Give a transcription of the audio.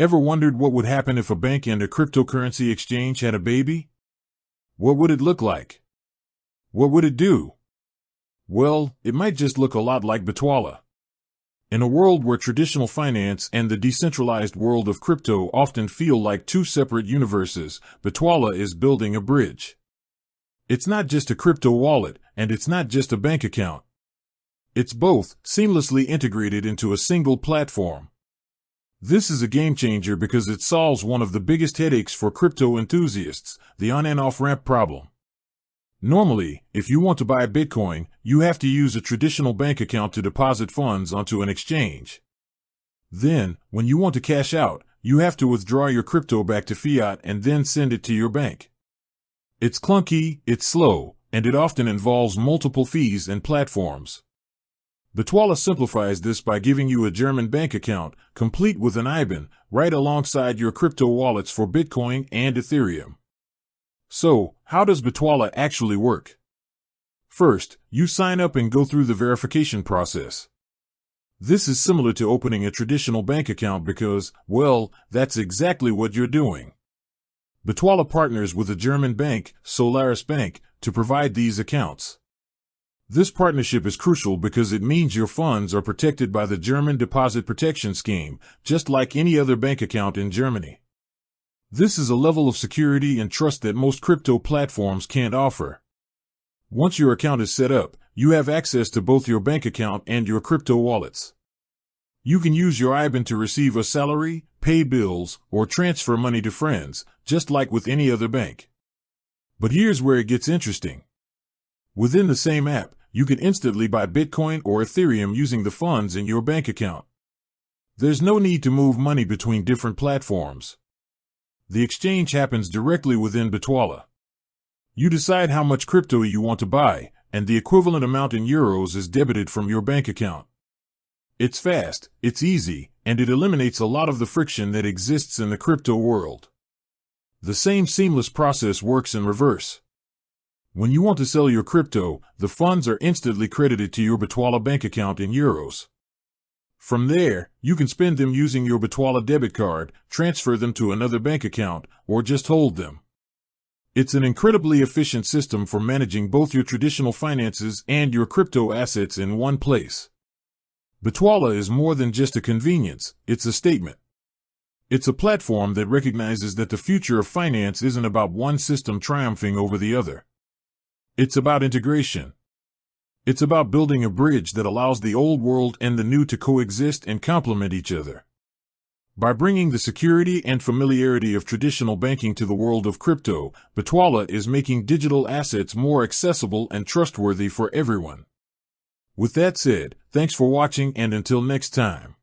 Ever wondered what would happen if a bank and a cryptocurrency exchange had a baby? What would it look like? What would it do? Well, it might just look a lot like Bitwala. In a world where traditional finance and the decentralized world of crypto often feel like two separate universes, Bitwala is building a bridge. It's not just a crypto wallet, and it's not just a bank account. It's both, seamlessly integrated into a single platform. This is a game changer because it solves one of the biggest headaches for crypto enthusiasts, the on and off ramp problem. Normally, if you want to buy Bitcoin, you have to use a traditional bank account to deposit funds onto an exchange. Then, when you want to cash out, you have to withdraw your crypto back to fiat and then send it to your bank. It's clunky, it's slow, and it often involves multiple fees and platforms. Bitwala simplifies this by giving you a German bank account, complete with an IBAN, right alongside your crypto wallets for Bitcoin and Ethereum. So, how does Bitwala actually work? First, you sign up and go through the verification process. This is similar to opening a traditional bank account because, well, that's exactly what you're doing. Bitwala partners with a German bank, Solaris Bank, to provide these accounts. This partnership is crucial because it means your funds are protected by the German Deposit Protection Scheme, just like any other bank account in Germany. This is a level of security and trust that most crypto platforms can't offer. Once your account is set up, you have access to both your bank account and your crypto wallets. You can use your IBAN to receive a salary, pay bills, or transfer money to friends, just like with any other bank. But here's where it gets interesting. Within the same app, you can instantly buy Bitcoin or Ethereum using the funds in your bank account. There's no need to move money between different platforms. The exchange happens directly within Bitwala. You decide how much crypto you want to buy, and the equivalent amount in euros is debited from your bank account. It's fast, it's easy, and it eliminates a lot of the friction that exists in the crypto world. The same seamless process works in reverse. When you want to sell your crypto, the funds are instantly credited to your Bitwala bank account in euros. From there, you can spend them using your Bitwala debit card, transfer them to another bank account, or just hold them. It's an incredibly efficient system for managing both your traditional finances and your crypto assets in one place. Bitwala is more than just a convenience, it's a statement. It's a platform that recognizes that the future of finance isn't about one system triumphing over the other. It's about integration. It's about building a bridge that allows the old world and the new to coexist and complement each other. By bringing the security and familiarity of traditional banking to the world of crypto, Bitwala is making digital assets more accessible and trustworthy for everyone. With that said, thanks for watching and until next time.